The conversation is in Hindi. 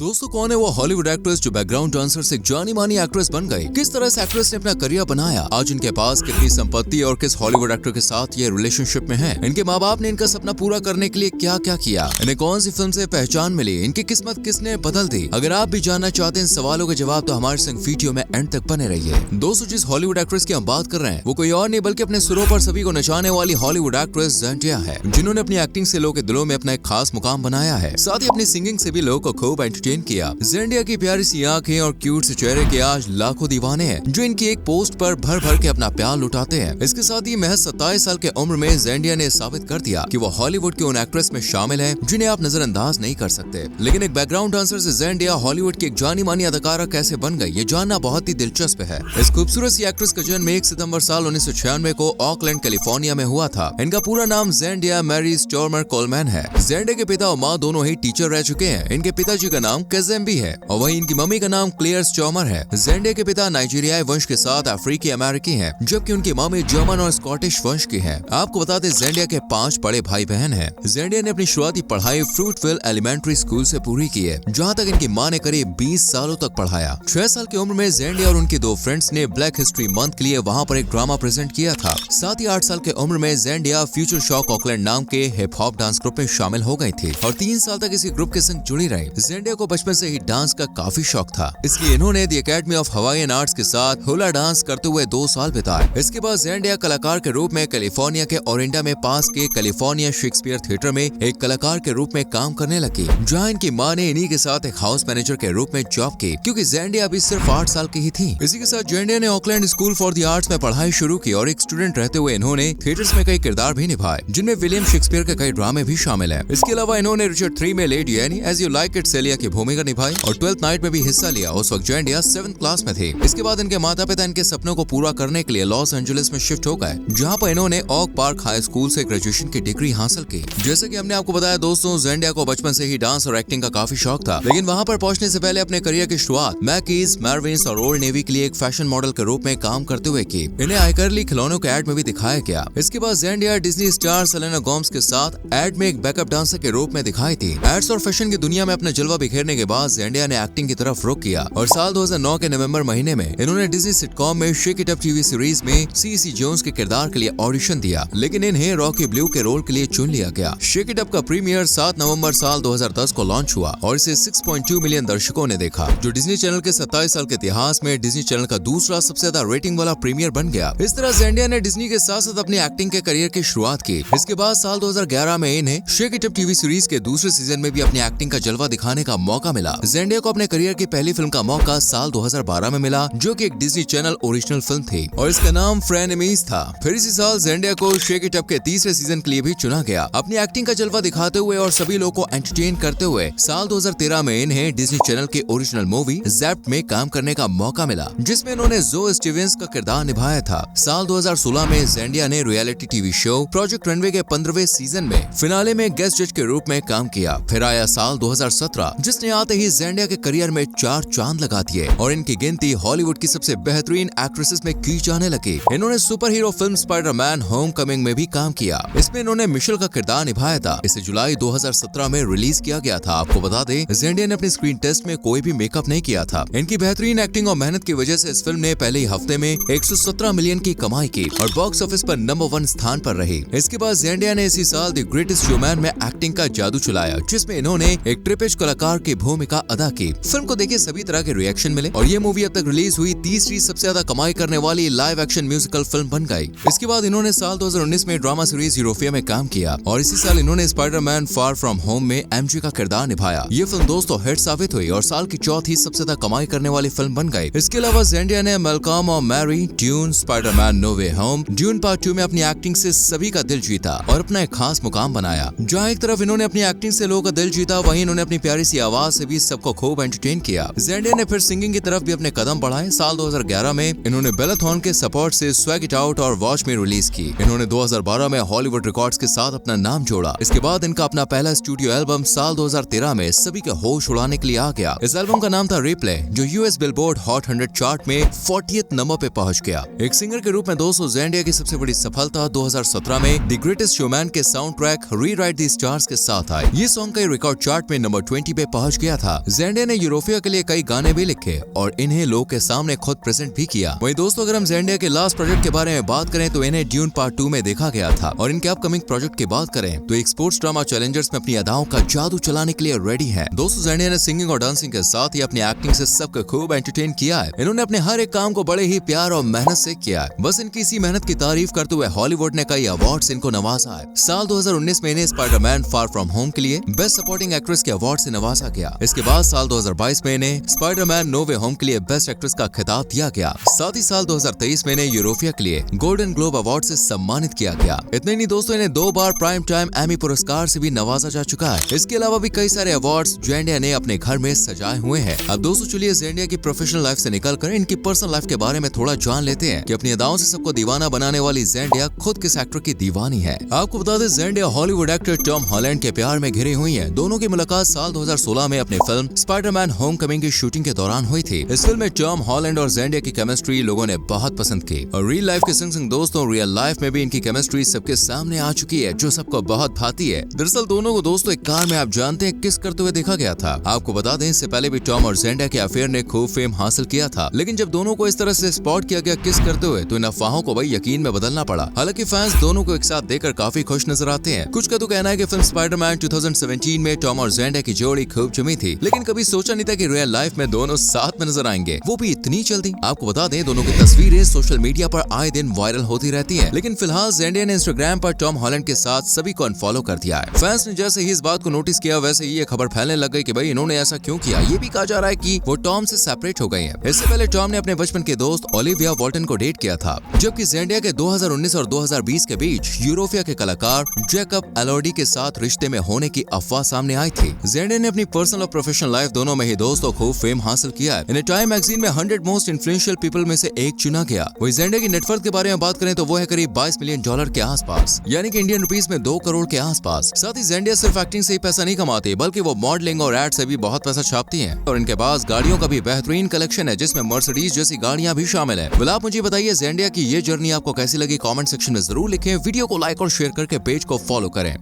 दोस्तों, कौन है वो हॉलीवुड एक्ट्रेस जो बैकग्राउंड डांसर से जानी मानी एक्ट्रेस बन गई? किस तरह से एक्ट्रेस ने अपना करियर बनाया? आज इनके पास कितनी संपत्ति और किस हॉलीवुड एक्टर के साथ ये रिलेशनशिप में है? इनके माँ बाप ने इनका सपना पूरा करने के लिए क्या क्या किया? इन्हें कौन सी फिल्म से पहचान मिली? इनकी किस्मत किसने बदल दी? अगर आप भी जानना चाहते हैं इन सवालों के जवाब, तो हमारे संग वीडियो में एंड तक बने रहिए। दोस्तों, जिस हॉलीवुड एक्ट्रेस की हम बात कर रहे हैं वो कोई और नहीं बल्कि अपने सुरों पर सभी को नचाने वाली हॉलीवुड एक्ट्रेस ज़ेंडिया है, जिन्होंने अपनी एक्टिंग से लोगों के दिलों में अपना एक खास मुकाम बनाया है। साथ ही अपनी सिंगिंग से भी लोगों को खूब एंटरटेन किया। ज़ेंडिया की प्यारी सी आंखें और क्यूट से चेहरे के आज लाखों दीवाने हैं, जो इनकी एक पोस्ट पर भर भर के अपना प्यार लुटाते हैं। इसके साथ ही महज 27 साल के उम्र में ज़ेंडिया ने साबित कर दिया कि वो हॉलीवुड के उन एक्ट्रेस में शामिल है जिन्हें आप नजरअंदाज नहीं कर सकते। लेकिन एक बैकग्राउंड डांसर से ज़ेंडिया हॉलीवुड की एक जानी मानी अदाकारा कैसे बन गई, ये जानना बहुत ही दिलचस्प है। इस खूबसूरत सी एक्ट्रेस का जन्म 1 सितंबर साल 1996 को ऑकलैंड कैलिफोर्निया में हुआ था। इनका पूरा नाम ज़ेंडिया मैरी स्टोर्मर कोलमैन है। ज़ेंडिया के पिता और माँ दोनों ही टीचर रह चुके हैं। इनके पिताजी का नाम केज़ेम्बी है और वहीं इनकी मम्मी का नाम क्लेयर स्टोर्मर है। ज़ेंडिया के पिता नाइजीरियाई वंश के साथ अफ्रीकी अमेरिकी हैं, जबकि उनकी मम्मी जर्मन और स्कॉटिश वंश की है। आपको बता दें, ज़ेंडिया के 5 बड़े भाई बहन हैं। ज़ेंडिया ने अपनी शुरुआती पढ़ाई फ्रूटविल एलिमेंट्री स्कूल से पूरी की है, जहाँ तक इनकी माँ ने करीब 20 सालों तक पढ़ाया। 6 साल की उम्र में ज़ेंडिया और उनके 2 फ्रेंड्स ने ब्लैक हिस्ट्री मंथ के लिए वहाँ पर एक ड्रामा प्रेजेंट किया था। साथ ही 8 साल के उम्र में ज़ेंडिया फ्यूचर शॉक ऑकलैंड नाम के हिप हॉप डांस ग्रुप में शामिल हो गई थी और 3 साल तक इसी ग्रुप के संग जुड़ी रही। ज़ेंडिया को बचपन से ही डांस का काफी शौक था, इसलिए इन्होंने the academy of Hawaiian arts के साथ हुला डांस करते हुए 2 साल बिताए। इसके बाद ज़ेंडिया कलाकार के रूप में कैलिफोर्निया के ओरिंडा में पास के कैलिफोर्निया शेक्सपियर थिएटर में एक कलाकार के रूप में काम करने लगी, जहाँ इनकी माँ ने इन्हीं के साथ एक हाउस मैनेजर के रूप में जॉब की, क्योंकि ज़ेंडिया अभी सिर्फ 8 साल की ही थी। इसी के साथ ज़ेंडिया ने Auckland school for the arts में पढ़ाई शुरू की और एक स्टूडेंट रहते हुए इन्होंने थिएटर्स में कई किरदार भी निभाए, जिनमें विलियम शेक्सपियर के कई ड्रामे भी शामिल है। इसके अलावा इन्होंने रिचर्ड 3 में Lady Anne as you like it Celia की भूमिका निभाई और 12th नाइट में भी हिस्सा लिया। उस वक्त ज़ेंडिया 7th क्लास में थे। इसके बाद इनके माता पिता इनके सपनों को पूरा करने के लिए लॉस एंजलिस में शिफ्ट हो गए, जहाँ पर इन्होंने ओक पार्क हाई स्कूल से ग्रेजुएशन की डिग्री हासिल की। जैसे कि हमने आपको बताया दोस्तों, ज़ेंडिया को बचपन से ही डांस और एक्टिंग का काफी शौक था, लेकिन वहाँ पर पहुंचने से पहले अपने करियर की शुरुआत मैकीज, मार्विन्स और ओल्ड नेवी के लिए एक फैशन मॉडल के रूप में काम करते हुए की। इन्हें आइकरली खिलौनों के एड में भी दिखाया गया। इसके बाद ज़ेंडिया डिज्नी स्टार सेलेना गोमेज के साथ एड में एक बैकअप डांसर के रूप में दिखाई थी। एड्स और फैशन की दुनिया में अपना जलवा बिखेरने के बाद ज़ेंडिया ने एक्टिंग की तरफ रुख किया और साल 2009 के नवंबर महीने में इन्होंने डिज्नी सिटकॉम में shake it up TV series में सीसी जोन्स के किरदार के लिए ऑडिशन दिया, लेकिन इन्हें रॉकी ब्लू के रोल के लिए चुन लिया गया। शेक इट अप का प्रीमियर 7 नवंबर साल 2010 को लॉन्च हुआ और इसे 6.2 मिलियन दर्शकों ने देखा, जो डिज्नी चैनल के 27 साल के इतिहास में डिज्नी चैनल का दूसरा सबसे ज्यादा रेटिंग वाला प्रीमियर बन गया। इस तरह ज़ेंडिया ने डिज्नी के साथ साथ अपनी एक्टिंग के करियर की शुरुआत की। इसके बाद साल 2011 में इन्हें shake it up TV series के दूसरे सीजन में भी अपनी एक्टिंग का जलवा दिखाने का मौका मिला। ज़ेंडिया को अपने करियर की पहली फिल्म का मौका साल 2012 में मिला, जो कि एक डिज्नी चैनल ओरिजिनल फिल्म थी और इसका नाम फ्रेनेमीज था। फिर इसी साल ज़ेंडिया को शेक इट अप के तीसरे सीजन के लिए भी चुना गया। अपनी एक्टिंग का जलवा दिखाते हुए और सभी लोगों को एंटरटेन करते हुए साल 2013 में इन्हें डिज्नी चैनल के ओरिजिनल मूवी ज़ैप्ड में काम करने का मौका मिला, जिसमें इन्होंने जो स्टीवेंस का किरदार निभाया था। साल 2016 में ज़ेंडिया ने reality TV show project runway के 15वें सीजन में फिनाले में गेस्ट जज के रूप में काम किया। फिर आया साल 2017, जिसने आते ही ज़ेंडिया के करियर में 4 चांद लगा दिए और इनकी गिनती हॉलीवुड की सबसे बेहतरीन एक्ट्रेसेस में की जाने लगी। इन्होंने super hero film Spiderman Homecoming में भी काम किया। इसमें इन्होंने मिशेल का किरदार निभाया था। इसे जुलाई 2017 में रिलीज किया गया था। आपको बता दें, ज़ेंडिया ने अपने स्क्रीन टेस्ट में कोई भी मेकअप नहीं किया था। इनकी बेहतरीन एक्टिंग और मेहनत की वजह से इस फिल्म ने पहले ही हफ्ते में 117 मिलियन की कमाई की और बॉक्स ऑफिस पर नंबर 1 स्थान पर रही। इसके बाद ज़ेंडिया ने इसी साल द ग्रेटेस्ट शोमैन में एक्टिंग का जादू चलाया, जिसमें इन्होंने एक ट्रिपिश कलाकार की भूमिका अदा की। फिल्म को देखिए सभी तरह के रिएक्शन मिले और ये मूवी अब तक रिलीज हुई तीसरी सबसे ज्यादा कमाई करने वाली लाइव एक्शन म्यूजिकल फिल्म बन गई। इसके बाद इन्होंने साल 2019 में ड्रामा सीरीज यूरोफिया में काम किया और इसी साल इन्होंने स्पाइडरमैन फार फ्रॉम होम में एमजे का किरदार निभाया। ये फिल्म दोस्तों हिट साबित हुई और साल की चौथी सबसे ज्यादा कमाई करने वाली फिल्म बन गई। इसके अलावा ज़ेंडिया ने मैलकॉम और मैरी, ड्यून, स्पाइडरमैन नो वे होम, ड्यून पार्ट 2 में अपनी एक्टिंग से सभी का दिल जीता और अपना एक खास मुकाम बनाया। जहाँ एक तरफ इन्होंने अपनी एक्टिंग से लोगों का दिल जीता, वहीं इन्होंने अपनी प्यारी सी आवाज से भी सबको खूब एंटरटेन किया। ज़ेंडिया ने फिर सिंगिंग की तरफ भी अपने कदम बढ़ाए। साल 2011 में इन्होंने बेलाथॉन के सपोर्ट से स्वैग इट आउट और वॉच मी रिलीज की। इन्होंने 2012 में हॉलीवुड रिकॉर्ड्स के साथ अपना नाम जोड़ा। इसके बाद इनका अपना पहला स्टूडियो एल्बम साल 2013 में सभी के होश उड़ाने के लिए आ गया। इस एल्बम का नाम था रिप्ले, जो यूएस बिलबोर्ड हॉट 100 चार्ट में 40th नंबर पे पहुंच गया। एक सिंगर के रूप में दोस्तों ज़ेंडिया की सबसे बड़ी सफलता 2017 में द ग्रेटेस्ट शोमैन के sound track rewrite the stars के साथ आई। ये सॉन्ग कई रिकॉर्ड चार्ट में नंबर 20 पे पहुंच पहुंच गया था। जेंडिया ने यूरोफिया के लिए कई गाने भी लिखे और इन्हें लोग के सामने खुद प्रेजेंट भी किया। वहीं दोस्तों, अगर हम जेंडिया के लास्ट प्रोजेक्ट के बारे में बात करें तो इन्हें ड्यून पार्ट 2 में देखा गया था। और इनके अपकमिंग प्रोजेक्ट की बात करें तो एक स्पोर्ट्स ड्रामा चैलेंजर्स में अपनी अदाओं का जादू चलाने के लिए रेडी है। दोस्तों, जेंडिया ने सिंगिंग और डांसिंग के साथ ही अपनी एक्टिंग से सबको खूब एंटरटेन किया है। इन्होंने अपने हर एक काम को बड़े ही प्यार और मेहनत से किया है। बस इनकी इसी मेहनत की तारीफ करते हुए हॉलीवुड ने कई अवार्ड्स इनको नवाजा है। साल 2019 में इन्हें स्पाइडरमैन फार फ्रॉम होम के लिए बेस्ट सपोर्टिंग एक्ट्रेस के अवार्ड से नवाजा गया। इसके बाद साल 2022 में इन्हें स्पाइडरमैन नो वे होम के लिए बेस्ट एक्ट्रेस का खिताब दिया गया। साथ ही साल 2023 में इन्हें यूरोफिया के लिए गोल्डन ग्लोब अवार्ड से सम्मानित किया गया। इतने नहीं दोस्तों, इन्हें 2 बार प्राइम टाइम एमी पुरस्कार से भी नवाजा जा चुका है। इसके अलावा भी कई सारे अवार्ड्स जेंडिया ने अपने घर में सजाए हुए हैं। अब दोस्तों चलिए जेंडिया की प्रोफेशनल लाइफ से निकलकर इनकी पर्सनल लाइफ के बारे में थोड़ा जान लेते हैं कि अपनी अदाओं से सबको दीवाना बनाने वाली जेंडिया खुद किस एक्टर की दीवानी है। आपको बता दें, जेंडिया हॉलीवुड एक्टर टॉम हॉलैंड के प्यार में घिरी हुई है। दोनों की मुलाकात साल 2016 में अपने फिल्म स्पाइडरमैन होमकमिंग की शूटिंग के दौरान हुई थी। इस फिल्म में टॉम हॉलैंड और जेंडिया की केमिस्ट्री लोगों ने बहुत पसंद की और रियल लाइफ के संग संग दोस्तों रियल लाइफ में भी इनकी केमिस्ट्री सबके सामने आ चुकी है, जो सबको बहुत भाती है। दरअसल दोनों को दोस्तों एक कार में आप जानते हैं किस करते हुए देखा गया था। आपको बता दें, इससे पहले भी टॉम और जेंडिया के अफेयर ने खूब फेम हासिल किया था, लेकिन जब दोनों को इस तरह से स्पॉट किया गया किस करते हुए तो इन अफवाहों को भाई यकीन में बदलना पड़ा। हालांकि फैंस दोनों को एक साथ देखकर काफी खुश नजर आते हैं। कुछ का तो कहना है कि फिल्म स्पाइडरमैन 2017 में टॉम और जेंडिया की जोड़ी खूब जमी थी, लेकिन कभी सोचा नहीं था कि रियल लाइफ में दोनों साथ में नजर आएंगे, वो भी इतनी जल्दी। आपको बता दें, दोनों की तस्वीरें सोशल मीडिया पर आए दिन वायरल होती रहती हैं, लेकिन फिलहाल जेंडिया ने इंस्टाग्राम पर टॉम हॉलैंड के साथ सभी को अनफॉलो कर दिया है। फैंस ने जैसे ही इस बात को नोटिस किया वैसे ही ये खबर फैलने लग गई कि भाई इन्होंने ऐसा क्यों किया। ये भी कहा जा रहा है कि वो टॉम से सेपरेट हो गए हैं। इससे पहले टॉम ने अपने बचपन के दोस्त ओलिविया वॉल्टन को डेट किया था, जबकि जेंडिया के 2019 और 2020 के बीच यूरोफिया के कलाकार जैकब एलोडी के साथ रिश्ते में होने की अफवाह सामने आई थी। जेंडिया ने अपनी पर्सनल और प्रोफेशनल लाइफ दोनों में ही दोस्तों खूब फेम हासिल किया है। इन्हें टाइम मैगजीन में 100 मोस्ट इन्फ्लुएंशियल पीपल में से एक चुना गया। वही जेंडिया की नेटवर्थ के बारे में बात करें तो वो है करीब $22 मिलियन के आसपास, यानी कि इंडियन रुपीस में 2 करोड़ के आसपास। साथ ही जेंडिया सिर्फ एक्टिंग से ही पैसा नहीं कमाती, बल्कि वो मॉडलिंग और एड से भी बहुत पैसा छापती हैं। और इनके पास गाड़ियों का भी बेहतरीन कलेक्शन है, जिसमें मर्सिडीज जैसी गाड़ियां भी शामिल है। फिलहाल आप मुझे बताइए जेंडिया की ये जर्नी आपको कैसी लगी, कमेंट सेक्शन में जरूर लिखें। वीडियो को लाइक और शेयर करके पेज को फॉलो करें।